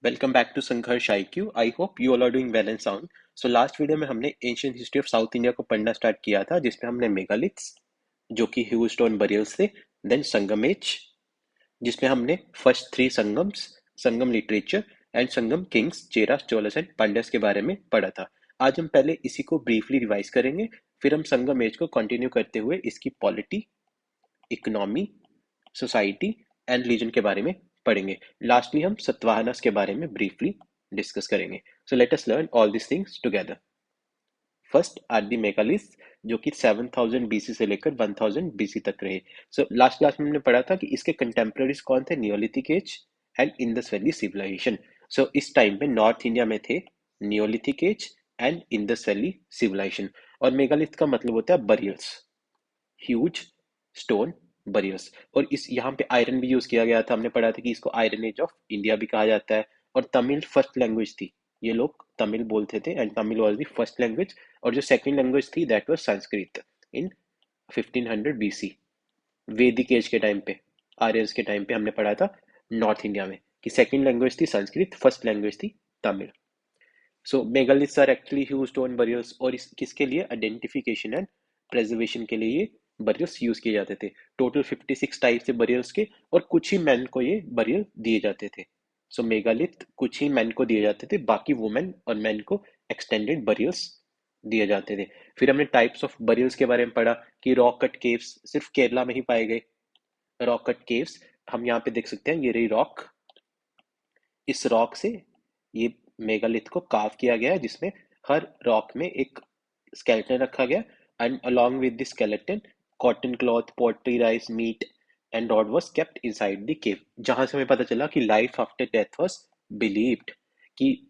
Welcome back to Sanghर्ष IQ. I hope you all are doing well and sound. So last video में हमने ancient history of south India को पढ़ना start किया था, जिसमें हमने मेगालिथ्स जो कि ह्यूज स्टोन बरियल्स थे, देन संगम एज जिसमें हमने first three Sangams, Sangam literature and Sangam kings Chera Cholas and Pandyas के बारे में पढ़ा था। आज हम पहले इसी को ब्रीफली रिवाइज करेंगे, फिर हम संगम एज को कंटिन्यू करते हुए इसकी polity, economy, society and religion के बारे में पढ़ेंगे। लास्टली हम सतवाहनस के बारे में ब्रीफली डिस्कस करेंगे। So let us learn all this things together. First are the megaliths जो कि 7000 बीसी से लेकर 1000 बीसी तक रहे। सो लास्ट क्लास में हमने पढ़ा था कि इसके कंटेम्पररीज कौन थे, neolithic age and Indus valley civilisation. So इस टाइम पे नॉर्थ इंडिया में थे neolithic age and Indus valley civilisation. और मेगालिथ का मतलब होता है बरियल्स, ह्यूज स्टोन बरियर्स। और इस यहाँ पे आयरन भी यूज किया गया था। हमने पढ़ा था कि इसको आयरन एज ऑफ इंडिया भी कहा जाता है। और तमिल फर्स्ट लैंग्वेज थी, ये लोग तमिल बोलते थे and Tamil was the first language. और जो सेकंड लैंग्वेज थी that was Sanskrit in 1500 BC, वैदिक एज के टाइम पे, आर्यंस के टाइम पे हमने पढ़ा था नॉर्थ इंडिया में कि सेकंड लैंग्वेज थी संस्कृत, फर्स्ट लैंग्वेज थी Tamil. So megaliths are actually huge stone barriers. और इस किसके लिए, आइडेंटिफिकेशन एंड प्रेजर्वेशन के लिए ये बरियर्स यूज किए जाते थे। टोटल 56 टाइप से बरियर्स के, और कुछ ही मैन को ये बरियल दिए जाते थे। सो मेगालिथ कुछ ही मैन को दिए जाते थे, बाकी वुमेन और मैन को एक्सटेंडेड बरियल्स दिए जाते थे। फिर हमने टाइप्स ऑफ बरियल्स के बारे में पढ़ा कि रॉक कट केव्स सिर्फ केरला में ही पाए गए। रॉक कट केव्स हम यहाँ पे देख सकते हैं, ये रही रॉक। इस रॉक से ये मेगालिथ को कार्व किया गया है, जिसमें हर रॉक में एक स्केलेटन रखा गया and along with the skeleton cotton cloth, pottery, rice, meat and rod was kept inside the cave. जहां से हमें पता चला कि life after death was believed, कि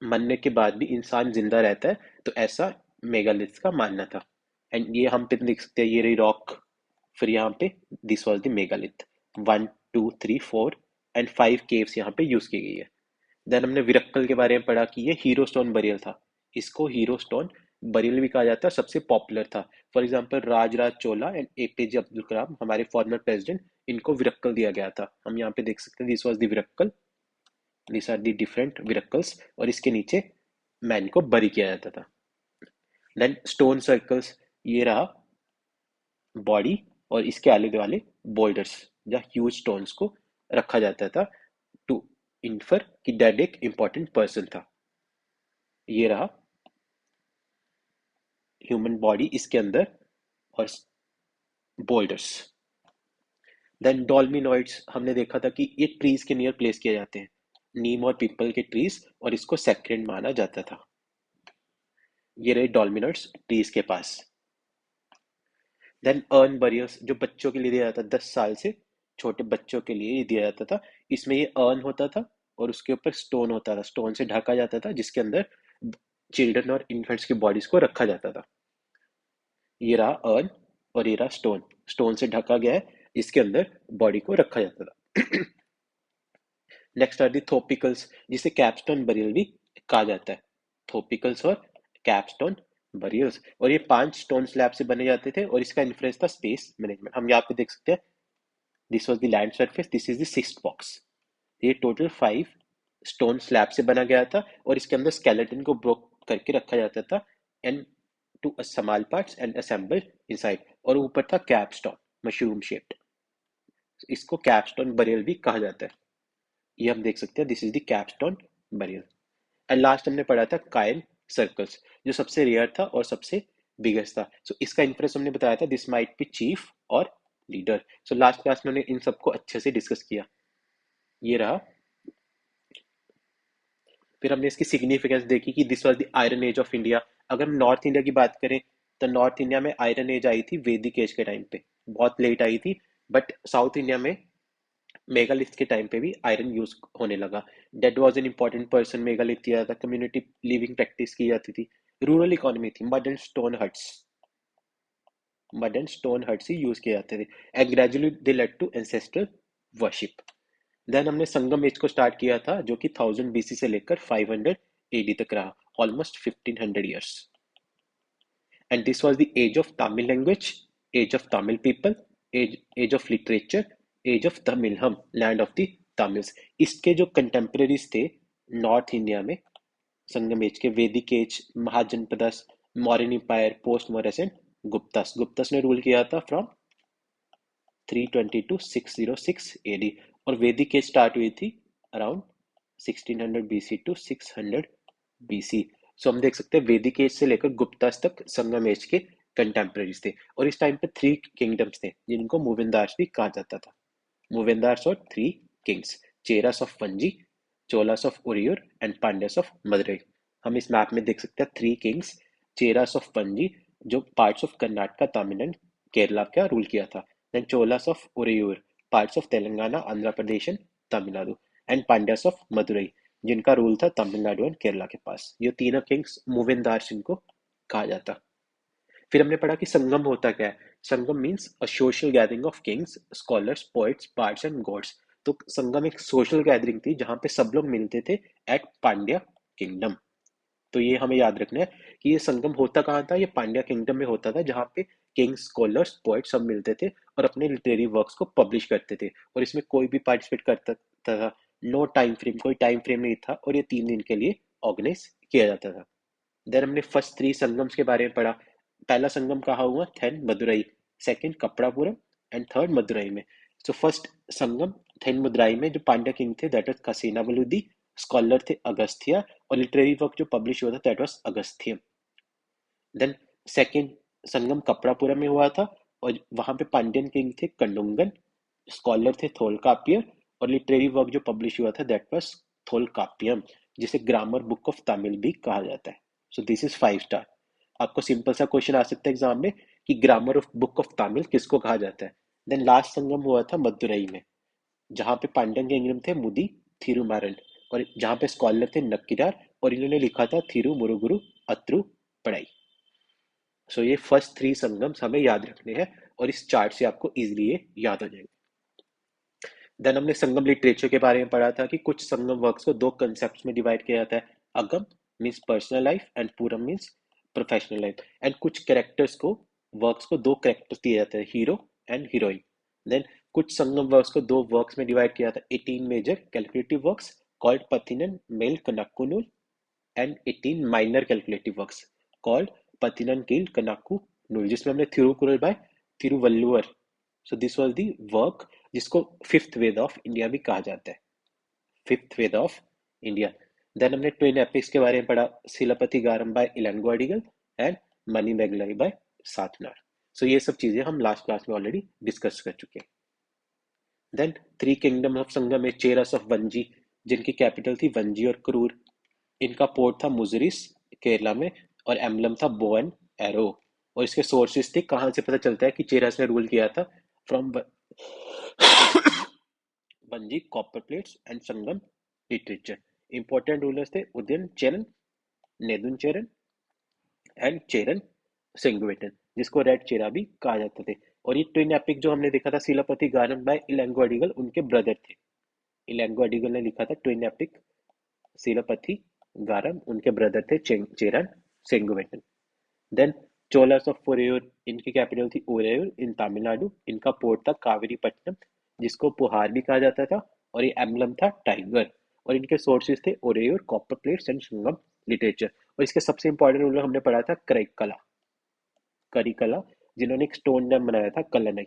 मरने के बाद भी इंसान जिंदा रहता है। तो ऐसा मेगालिथ का मानना था। एंड ये हम पे देख सकते हैं, ये रही रॉक। फिर यहाँ पे this was the megalith. 1 2 3 4 and 5 caves यहाँ पे यूज की गई है। देन हमने विरक्कल के बारे में पढ़ा कि ये हीरो स्टोन बरियल था। इसको हीरो स्टोन बरियल भी कहा जाता है, सबसे पॉपुलर था। For example Rajaraja Chola and APJ Abdul Kalam, हमारे फॉर्मर प्रेसिडेंट, इनको विरक्कल दिया गया था। हम यहाँ पे देख सकते हैं, this was the virakkal, this are the different virakkals. और इसके नीचे मैन को बरी किया जाता था। देन स्टोन सर्कल्स, ये रहा बॉडी, और इसके आले वाले बोल्डर्स जहाँ ह्यूज स्टोन्स को रखा जाता था टू इन्फर कि डेड एक इंपॉर्टेंट पर्सन था। ये रहा ह्यूमन बॉडी, इसके अंदर और बोल्डर्स। देन डॉल्मिनॉइड्स हमने देखा था कि ये ट्रीज के नियर प्लेस किए जाते हैं, नीम और पीपल के ट्रीज, और इसको सेक्रेड माना जाता था। ये रहे डॉल्मिनॉइड्स ट्रीज के पास। देन अर्न बरियर्स जो बच्चों के लिए दिया जाता था, 10 साल से छोटे बच्चों के लिए ये दिया जाता था। इसमें ये अर्न होता था और उसके ऊपर स्टोन होता था, स्टोन से ढका जाता था, जिसके अंदर चिल्ड्रन और इन्फेंट्स की बॉडीज को रखा जाता था। ये रहा अर्न और ये रहा स्टोन, स्टोन से ढका गया है, इसके अंदर बॉडी को रखा जाता था। नेक्स्ट आर दी थोपिकल्स, जिसे कैपस्टोन बरियल भी कहा जाता है। थोपिकल्स और कैपस्टोन बरियल्स, और ये 5 स्टोन स्लैब से बने जाते थे। और इसका इन्फ्लुएंस था स्पेस मैनेजमेंट। हम यहाँ पे देख सकते हैं, this was the land surface, this is the sixth box. ये टोटल 5 स्टोन स्लैब से बना गया था, और इसके अंदर स्केलेटन को ब्रोक करके रखा जाता था and two small parts and assemble inside. और ऊपर था कैपस्टोन, मशरूम शेप्ड, इसको कैपस्टोन बरियल भी कहा जाता है। ये हम देख सकते हैं, this is the capstone burial. And last हमने पढ़ा था कायल सर्कल्स, जो सबसे रेयर था और सबसे बिगेस्ट था। सो इसका इंफ्लुएंस हमने बताया था, दिस माइट बी चीफ और लीडर। सो लास्ट क्लास में हमने इन सबको अच्छे से डिस्कस किया। ये रहा। फिर हमने इसकी सिग्निफिकेंस देखी कि this was the iron age of India. अगर हम नॉर्थ इंडिया की बात करें तो नॉर्थ इंडिया में आयरन एज आई थी वैदिक एज के टाइम पे, बहुत लेट आई थी। बट साउथ इंडिया में मेगालिथ के टाइम पे भी आयरन यूज होने लगा। That was an important person, megalith किया जाता, कम्युनिटी लिविंग प्रैक्टिस की जाती थी, रूरल इकोनॉमी थी, मड एंड स्टोन हट्स ही यूज किए जाते थे। And gradually they led to ancestral worship. Then हमने संगम एज को स्टार्ट किया था, जो कि 1000 बीसी से लेकर 500 एडी तक रहा, almost 1500 years. And this was the age of Tamil language, age of Tamil people, age of literature, age of Tamilakam, land of the Tamils. इसके जो कंटेम्प्रेरीज थे नॉर्थ इंडिया में संगम एज के Vedic age, Mahajanapadas, Mauryan empire, post Mauryas and Guptas. Guptas ने रूल किया था फ्रॉम 320 टू 606 एडी, और वैदिक एज स्टार्ट हुई थी अराउंड 1600 बीसी टू 600 बीसी। सो हम देख सकते हैं वैदिक एज से लेकर गुप्तस तक संगम एज के कंटेम्पररीज थे, और इस टाइम पे 3 किंगडम्स थे जिनको मूविंदार्स भी कहा जाता था। मूविंदार्स और 3 kings, Cheras of Vanji, Cholas of Uraiyur and Pandyas of Madurai. हम इस मैप में देख सकते हैं 3 किंग्स, चेरास ऑफ वंजी जो पार्ट्स ऑफ कर्नाटका, तमिलनाडु, केरला का रूल किया था, then Cholas of Uraiyur parts of Telangana, Andhra Pradesh and Tamil Nadu, and Pandyas of Madurai जिनका रूल था तमिलनाडु एंड केरला के पास। ये तीनों किंग्स मूविंदार्स इनको कहा जाता। फिर हमने पढ़ा कि संगम होता क्या है। Sangam means a social gathering of kings, scholars, poets, bards and gods. तो संगम एक सोशल गैदरिंग थी जहां पे सब लोग मिलते थे एट पांड्या किंगडम। तो ये हमें याद रखना है कि ये संगम होता कहाँ था। ये पांड्या किंगडम में होता था जहाँ पे किंग्स, स्कॉलर्स, पोइट्स सब मिलते थे और अपने लिटरेरी वर्क्स को पब्लिश करते थे, और इसमें कोई भी पार्टिसिपेट करता था। नो टाइम फ्रेम, कोई टाइम फ्रेम नहीं था, और ये 3 दिन के लिए ऑर्गेनाइज किया जाता था। देन हमने फर्स्ट 3 संगम्स के बारे में पढ़ा। पहला संगम कहाँ हुआ? Then Madurai, second Kapadapuram and third Madurai में। सो फर्स्ट संगम थेन मदुरई में जो पांड्या किंग थे दैट वाज कसेना बलूदी, स्कॉलर थे अगस्त्य, और लिटरेरी वर्क जो पब्लिश हुआ था that was Agastyam. Then second Sangam Kapadapuram में हुआ था, और वहां पे पांड्यन किंग थे कंडुंगन, स्कॉलर थे थोलकापियर, और लिटरेरी वर्क जो पब्लिश हुआ था दैट वाज थोलकापियम, जिसे ग्रामर बुक ऑफ तमिल भी कहा जाता है। सो दिस इज 5 स्टार। आपको सिंपल सा क्वेश्चन आ सकता है एग्जाम में कि grammar of book of Tamil किसको कहा जाता है। देन लास्ट संगम हुआ था मदुरई में, जहाँ पे पांड्यन किंगडम थे मुदी थिरुमारन, और जहाँ पे स्कॉलर थे नक्कीडार, और इन्होंने लिखा था थिरु मुरुगुरु अत्रु पढ़ाई। सो ये फर्स्ट 3 संगम्स हमें याद रखने हैं, और इस चार्ट से आपको इजीली ये याद हो जाएंगे। देन हमने संगम लिटरेचर के बारे में पढ़ा था कि कुछ संगम वर्क्स को 2 कंसेप्ट में डिवाइड किया जाता है। Agam means personal life and Puram means professional life. And कुछ कैरेक्टर्स को, वर्क्स को 2 कैरेक्टर्स दिए जाते हैं, हीरो एंड हीरोइन। देन कुछ संगम वर्क्स को 2 वर्क्स में डिवाइड किया था, 18 major calculative works called Pathinen Mel Kanakkunool and 18 minor calculative works called Pathinen Kil Kanakku Nool, जिसमें हमने Thirukkural by Thiruvalluvar. So this was the work जिसको फिफ्थ वेद ऑफ इंडिया भी कहा जाता है, fifth Veda of India. Then हमने ट्विन एपिक्स के बारे में पढ़ा, Silappatikaram by Ilango Adigal and Manimekalai by Sattanar. So ये सब चीजें हम लास्ट क्लास में ऑलरेडी डिस्कस कर चुके हैं। देन 3 किंगडम ऑफ संगम में चेरस ऑफ वंजी जिनकी कैपिटल थी वंजी और क्रूर, इनका पोर्ट था मुजरिस केरला में, और एम्बलम था बो एंड एरो। और इसके सोर्सेस थे, कहाँ से पता चलता है कि चेरस ने रूल किया था? From वंजी, copper plates and Sangam literature. Important rulers थे उदयन चेरन, नेदुन चेरन एंड चेरन सेंगुवेटन, जिसको रेड चेरा भी कहा जाता थे। और ये ट्विन एपिक जो हमने देखा था शिलापति गारन बाय इलांगो अडिगल, उनके ब्रदर थे। इलांगो अडिगल ने लिखा था ट्विन एपिक, शिलापति गारम उनके ब्रदर थे चेरन सेंगुवेटन। देन चोलास ऑफ उरेयूर, इनकी कैपिटल थी उरेयूर इन तमिलनाडु, इनका पोर्ट था कावेरीपट्टनम जिसको पुहार भी कहा जाता था, और ये एम्बलम था टाइगर। और इनके सोर्सेज थे Uraiyur, copper plates and Sangam literature. और इसके सबसे इंपॉर्टेंट रूलर हमने पढ़ा था करिकला, करिकला जिन्होंने एक स्टोन डैम बनाया था Kallanai.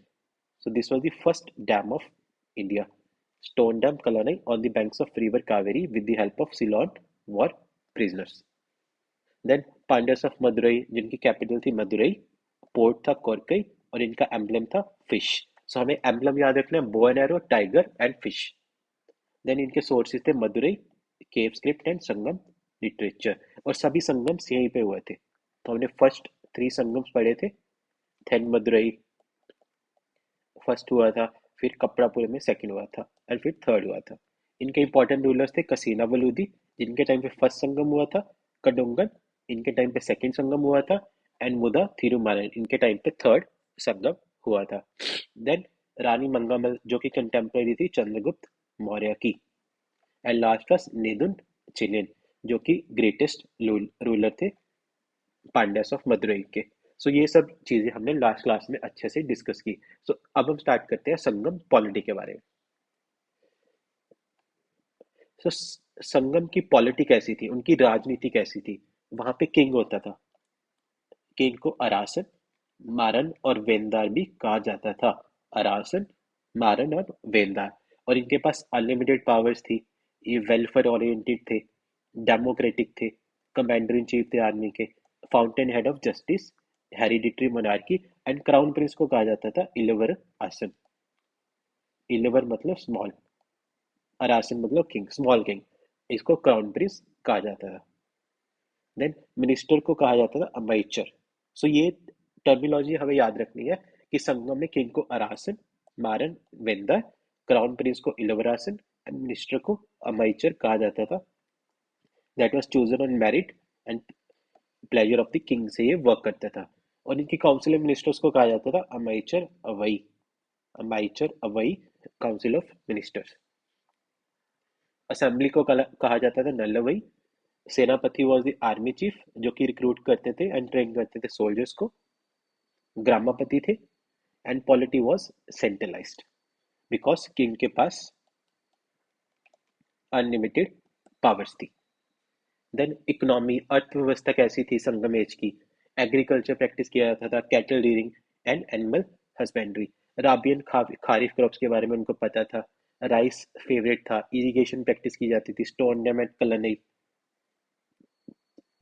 So this was the first dam of India, stone dam Kallanai on the banks of river Kaveri with the help of Ceylon war prisoners. Then Pandyas of Madurai जिनकी कैपिटल थी मदुरई, पोर्ट था कोरकई, और इनका एम्बलम था फिश। सो हमें एम्बलम याद रखना है, bow and arrow, tiger and fish. Then इनके सोर्सेज थे Madurai, cave script and Sangam literature, और सभी संगम्स यहीं पे हुए थे। तो हमने फर्स्ट 3 संगम्स पढ़े थे, थेन मदुरई फर्स्ट हुआ था, फिर कपड़ापुर में सेकंड हुआ था, और फिर थर्ड हुआ था। इनके इंपॉर्टेंट रूलर्स थे कसीना बलूदी जिनके टाइम पे फर्स्ट संगम हुआ था, कडुंगन इनके टाइम पे सेकंड संगम हुआ था, एंड मुदा थिरुमारन इनके टाइम पे थर्ड संगम हुआ था। देन रानी मंगामल जो कि कंटेम्प्रेरी थी चंद्रगुप्त मौर्य की, एंड लास्ट वाज नेदुन चिलेन जो कि ग्रेटेस्ट रूलर थे पांड्यास ऑफ मदुरई के। सो ये सब चीजें हमने लास्ट क्लास में अच्छे से डिस्कस की। सो अब हम स्टार्ट करते हैं संगम पॉलिटी के बारे में। सो संगम की पॉलिटी कैसी थी, उनकी राजनीति कैसी थी? वहां पे किंग होता था। किंग को अरासन, मारन और वेंदार भी कहा जाता था। अरासन, मारन और वेंदार। और इनके पास अनलिमिटेड पावर्स थी। ये वेलफेयर ओरिएंटेड थे, डेमोक्रेटिक थे, कमांडर इन चीफ थे आर्मी के, fountain head of justice, hereditary monarchy and crown Prince को कहा जाता था इलेवर आसन। इलेवर मतलब स्मॉल, अरासन मतलब किंग, स्मॉल किंग। इसको क्राउन प्रिंस कहा जाता था। देन मिनिस्टर को कहा जाता था अमाइचर। सो ये टर्मिनोलॉजी हमें याद रखनी है कि संगम में किंग को अरासन, मारन, वेंदर, क्राउन प्रिंस को इलवरासन एंड मिनिस्टर को अमाइचर कहा जाता था। That was chosen on merit and pleasure of the king से ये वर्क करता था। और इनकी काउंसिल ऑफ मिनिस्टर्स को कहा जाता था अमाइचर अवई। अमाइचर अवई काउंसिल ऑफ मिनिस्टर्स। असेंबली को कहा जाता था नल्लवई। सेनापति वॉज द आर्मी चीफ, जो कि रिक्रूट करते थे एंड ट्रेन करते थे सोल्जर्स को। ग्रामापति थे। And polity was centralised because king के पास अनलिमिटेड पावर्स थी। देन इकोनॉमी, अर्थव्यवस्था कैसी थी संगम एज की? एग्रीकल्चर प्रैक्टिस किया जाता था, cattle rearing and animal husbandry. Rabi and kharif crops के बारे में उनको पता था। राइस फेवरेट था। इरिगेशन प्रैक्टिस की जाती थी। Stone dam and Kallanai.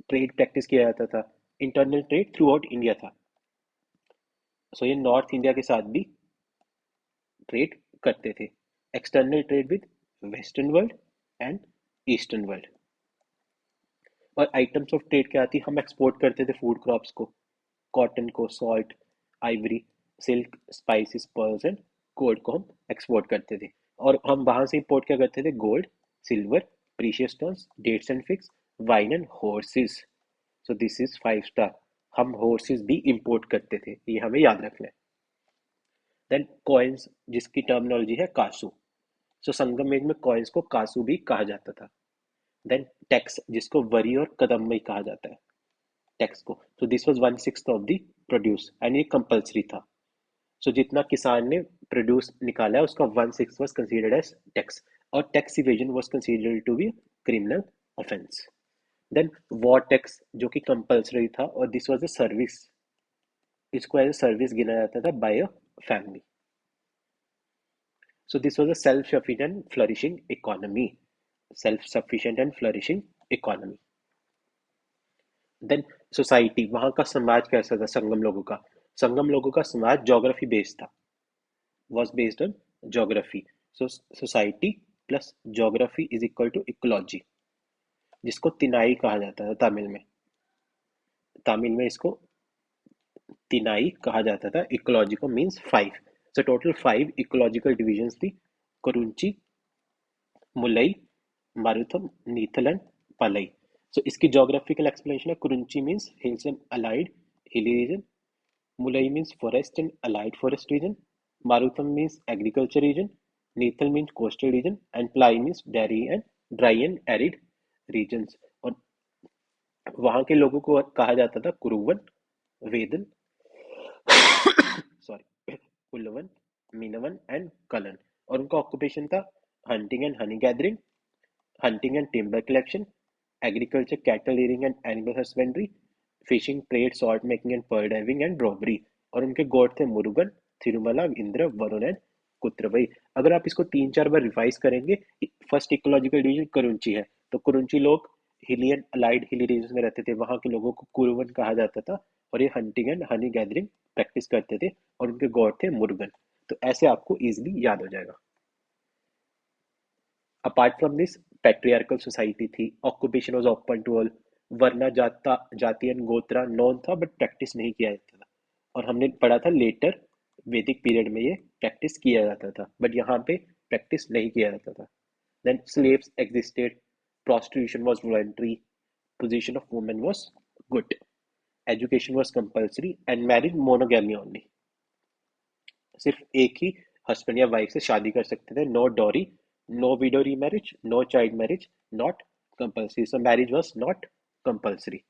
Trade practice किया जाता था। Internal trade throughout India था। सो ये नॉर्थ इंडिया के साथ भी ट्रेड करते थे। External trade with western world and eastern world. और आइटम्स ऑफ ट्रेड क्या थी? हम एक्सपोर्ट करते थे फूड क्रॉप्स को, कॉटन को, salt, Ivory, silk, spices, pearls and gold को हम एक्सपोर्ट करते थे। और हम वहां से इंपोर्ट क्या करते थे? Gold, silver, precious stones, dates and figs, wine and horses. So this is 5 star. हम हॉर्सेस भी इंपोर्ट करते थे, ये हमें याद रखना है। देन कॉइन्स, जिसकी टर्मिनोलॉजी है कासू। सो संगम युग में कॉइन्स को कासू भी कहा जाता था। देन टैक्स, जिसको वरी और कदम में कहा जाता है, टैक्स को। सो this was 1/6 of the produce and ये कंपल्सरी था। सो जितना किसान ने प्रोड्यूस निकाला है उसका 1/6 वाज कंसीडर्ड एज टैक्स। और tax evasion was considered to be criminal offence. Then war tax, जो कि कंपल्सरी था और दिस वाज अ सर्विस। इसको एज अ सर्विस गिना जाता था by a family. So this was a self-sufficient flourishing economy. Self-sufficient and flourishing economy. Then society, वहाँ का समाज कैसा था संगम लोगों का? संगम लोगों का समाज ज्योग्राफी बेस्ड था, was based on geography. So society plus geography is equal to ecology, जिसको तिनाई कहा जाता है तमिल में। तमिल में इसको तिनाई कहा जाता था। इकोलॉजी को means 5। So total 5 ecological divisions थी। कुरुंची, मुलई, मारुथम, नीथल एंड पलई। सो इसकी जोग्राफिकल एक्सप्लेनेशन है। Kurinji means hills and allied hilly region. Mullai means forest and allied forest region. Marutham means agriculture region. Neithal means coastal region and Palai means dairy and dry and arid regions. और वहां के लोगों को कहा जाता था कुरुवन, वेदन, सॉरी, कुल्लवन, मीनवन एंड कलन। और उनका ऑक्यूपेशन था hunting and honey gathering, hunting and timber collection, agriculture, cattle rearing and animal husbandry, fishing, trade, salt making and pearl diving and robbery। और उनके गॉड थे मुरुगन, थिरुमला, इंद्र, वरुण एंड कुत्रवई। अगर आप इसको 3-4 बार रिवाइज करेंगे, फर्स्ट इकोलॉजिकल डिवीजन कुरुंची है, तो कुरुंची लोग हिली एंड अलाइड हिली रीजन में रहते थे। वहां के लोगों को कुरुवन कहा जाता था और ये hunting and honey gathering practice करते थे। और उनके गॉड थे मुरुगन। तो ऐसे आपको इजिली याद हो जाएगा। Apart from this, patriarchal society थी। Occupation was open to all. Varna जाति एंड गोत्रा नॉन था बट प्रैक्टिस नहीं किया जाता था। और हमने पढ़ा था लेटर वैदिक पीरियड में ये प्रैक्टिस किया जाता था, बट यहाँ पे प्रैक्टिस नहीं किया जाता था। Then slaves existed. Prostitution was voluntary. Position of women was good. Education was compulsory and marriage monogamy only. सिर्फ एक ही हस्बैंड या वाइफ से शादी कर सकते थे। No dowry, no widow remarriage, no child marriage, not compulsory. So marriage was not compulsory.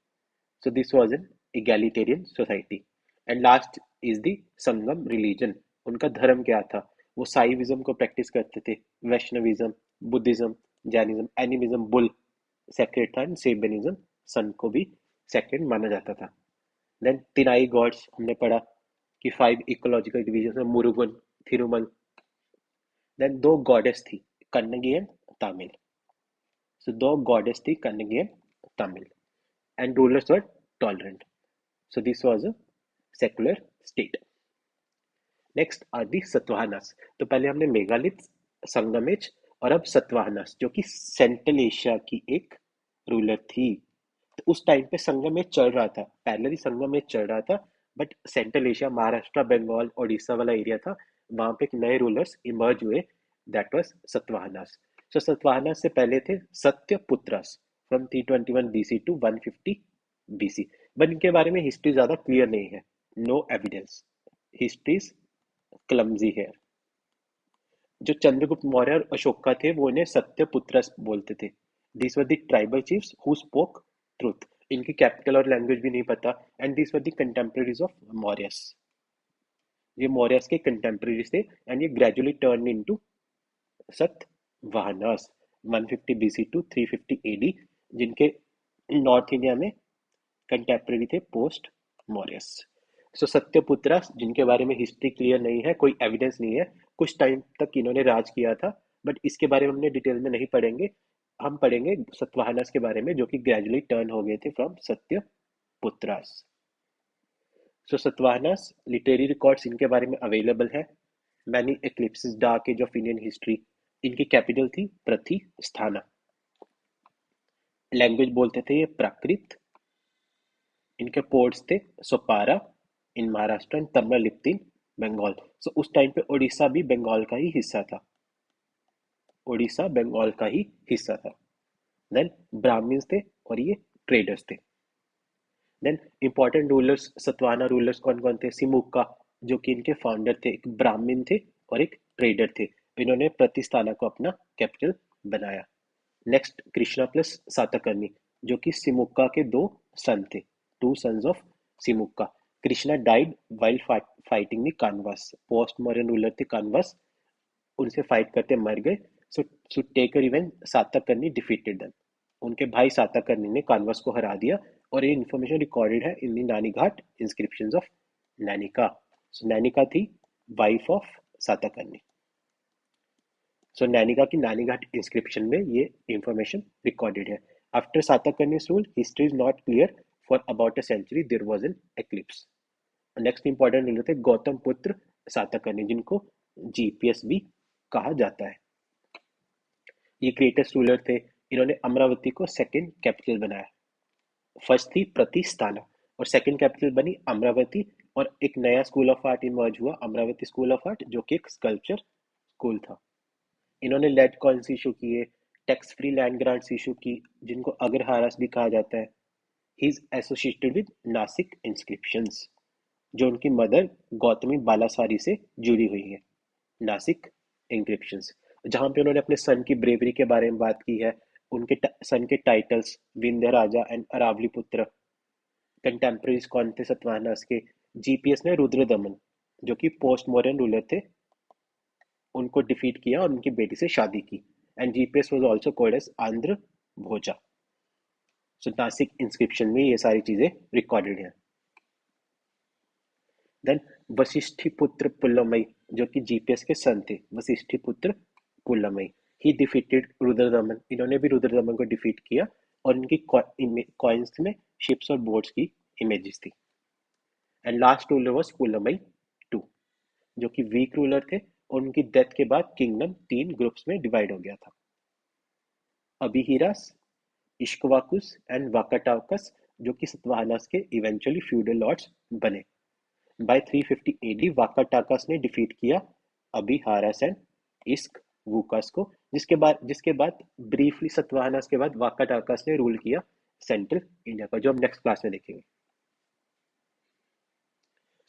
So this was an egalitarian society. And last is the Sangam religion. उनका धर्म क्या था? वो साइविज्म को प्रैक्टिस करते थे, Vaishnavism, Buddhism, Jainism animism bull sacred था, and सेबेनिज्म सन को भी सेक्रेड माना जाता था। देन तिनाई गॉड्स हमने पढ़ा कि 5 इकोलॉजिकल डिवीजन में मुरुगन, थिरुमल। देन दो गॉडेस थी, कन्नगी एंड तामिल। सो दो गॉडेस थी, Kannagi and Tamil, and rulers were tolerant. So this was a secular state. Next are the Satavahanas. तो पहले हमने मेगालिथ, संगमेज, और अब सतवाहनास जो कि सेंट्रल एशिया की एक रूलर थी। तो उस टाइम पे संगमेज चल रहा था, पैरेलली संगमेज चल रहा था, but central Asia, Maharashtra, Bengal, Odisha वाला एरिया था, वहां पे एक नए रूलर्स इमर्ज हुए, that was Satavahanas. So Satavahanas से पहले थे Satyaputras from 321 BC to 150 BC, but इनके बारे में हिस्ट्री ज्यादा क्लियर नहीं है, नो एविडेंस, हिस्ट्री क्लमजी है। जो चंद्रगुप्त मौर्य और अशोका थे वो इन्हें सत्यपुत्र बोलते थे। This were the tribal chiefs who spoke truth. इनकी कैपिटल और लैंग्वेज भी नहीं पता, and this were the contemporaries of Mauryas. ये मौर्यस के कंटेम्परेरीज थे, एंड ये gradually turn into Satavahanas 150 BC to 350 AD, जिनके नॉर्थ इंडिया में कंटेम्परेरी थे पोस्ट मौर्यस। सो सत्यपुत्रा जिनके बारे में हिस्ट्री क्लियर नहीं है, कोई एविडेंस नहीं है, कुछ टाइम तक इन्होंने राज किया था, बट इसके बारे में हमने डिटेल में नहीं पढ़ेंगे। हम पढ़ेंगे सतवाहनास के बारे में जो कि ग्रेजुअली टर्न हो गए थे from Satyaputras. So Satavahanas literary records इनके बारे में अवेलेबल है। Many eclipses, dark age of Indian history. इनकी कैपिटल थी प्रतिस्थाना। लैंग्वेज बोलते थे ये प्राकृत। इनके पोर्ट्स थे सोपारा इन महाराष्ट्र एंड तमिलिप्त इन बंगाल। सो उस टाइम पे उड़ीसा भी बंगाल का ही हिस्सा था, उड़ीसा बंगाल का ही हिस्सा था। देन ब्राह्मण्स थे और ये ट्रेडर्स थे। Then important rulers, Satavahana rulers कौन कौन थे? सिमुक्का जो कि इनके फाउंडर थे, एक ब्राह्मण थे और एक ट्रेडर थे। इन्होंने प्रतिस्थाना को अपना कैपिटल बनाया। नेक्स्ट कृष्णा प्लस सातकर्णी जो कि सिमुक्का के दो सन थे, two sons of Simuka. Krishna died while fighting the Kanvas, post modern ruler थे कानवास, उनसे फाइट करते मर गए। So to take revenge Satakarni defeated them, उनके भाई सातकर्णी ने कानवास को हरा दिया। और ये इन्फॉर्मेशन रिकॉर्डेड है in the Nani Ghat inscriptions of Nainika. So Nainika थी wife of Satakarni. So Nainika की नानी घाट इंस्क्रिप्शन में ये इंफॉर्मेशन रिकॉर्डेड है। After Satakarni's rule, history is not clear for about a century. There was an eclipse. Next important ruler थे गौतम पुत्र सातकर्णी, जिनको जीपीएस भी कहा जाता है। ये ग्रेटेस्ट रूलर थे। इन्होंने अमरावती को सेकंड कैपिटल बनाया। फर्स्ट थी प्रतिस्थाना और सेकंड कैपिटल बनी अमरावती। और एक नया स्कूल ऑफ आर्ट इमर्ज हुआ, अमरावती स्कूल ऑफ आर्ट, जो कि एक स्कल्पचर स्कूल था। इन्होंने लेड कॉइन्स इशू किए, tax free land grants issue की, जिनको अग्रहारस भी कहा जाता है। He is associated with Nashik inscriptions, जो उनकी मदर गौतमी बालासारी से जुड़ी हुई है। नासिक इंक्रिप्शंस, जहाँ पे उन्होंने अपने सन की ब्रेवरी के बारे में बात की है। उनके सन के टाइटल्स विंध्य राजा एंड अरावली पुत्र। कंटेम्परेरीज कौन थे सतवाहनास के? जीपीएस ने रुद्रदमन जो कि पोस्ट मॉडर्न रूलर थे, उनको डिफीट किया और उनकी बेटी से शादी की। And GPS was also called as Andhra Bhoja. So Nashik inscription में ये सारी चीजें रिकॉर्डेड हैं। देन वशिष्ठिपुत्र पुलमई जो कि जीपीएस के सन थे, वशिष्ठिपुत्र पुलमई। ही डिफीटेड रुद्रदमन, इन्होंने भी रुद्रदमन को डिफीट किया। और इनकी कॉइन्स में शिप्स और बोट्स की इमेजेस थी। And last ruler was Pulumavi two जो कि वीक रूलर थे, और उनकी डेथ के बाद किंगडम तीन ग्रुप्स में डिवाइड हो गया था। अबिहिरास, इश्कवाकुस एंड वाकाटाकस जो कि सतवाहनास के इवेंचुअली फ्यूडल लॉर्ड्स बने। बाय 350 एडी वाकाटाकस ने डिफीट किया अबिहारस एंड इस्क वुकस को, जिसके बाद ब्रीफली सतवाहनास के बाद वाकाटाकस ने रूल किया सेंट्रल इंडिया का, जो हम नेक्स्ट क्लास में देखेंगे।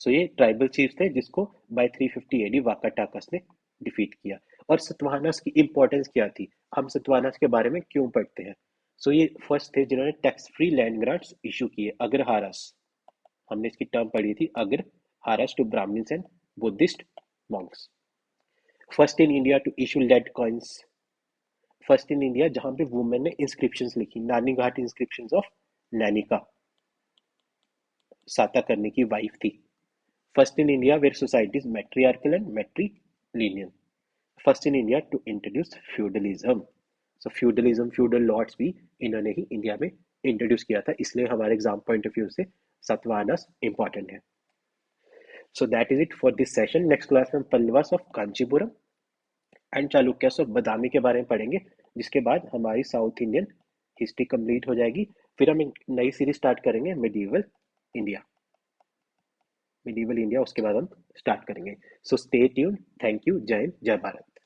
सो ये ट्राइबल चीफ थे जिसको बाय 350 एडी वाकाटाकस ने डिफीट किया। और सतवाहनास की इंपॉर्टेंस क्या थी, हम सतवाहनास के बारे में क्यों पढ़ते हैं? सो ये फर्स्ट थे जिन्होंने tax free land grants issue किए, अग्रहारस, हमने इसकी टर्म पढ़ी थी, agraharas to Brahmins and Buddhist monks. First in India to issue lead coins. First in India जहां पे वुमेन ने इंस्क्रिप्शंस लिखी, नानी घाट इंस्क्रिप्शंस ऑफ नैनिका, साताकर्णी की वाइफ थी। First in India where societies matriarchal and matrilineal. First in India to introduce feudalism. So feudalism, feudal lords भी इन्होंने ही India में introduce किया था, इसलिए हमारे एग्जाम पॉइंट ऑफ व्यू से सतवाहनस इंपॉर्टेंट है। So that is it for this session. Next class में हम Pallavas of Kanchipuram and Chalukyas of Badami के बारे में पढ़ेंगे, जिसके बाद हमारी साउथ इंडियन हिस्ट्री कंप्लीट हो जाएगी। फिर हम एक नई सीरीज स्टार्ट करेंगे, मिडीवल इंडिया। मिडीवल इंडिया उसके बाद हम स्टार्ट करेंगे। So stay tune. Thank you. जय हिंद, जय भारत।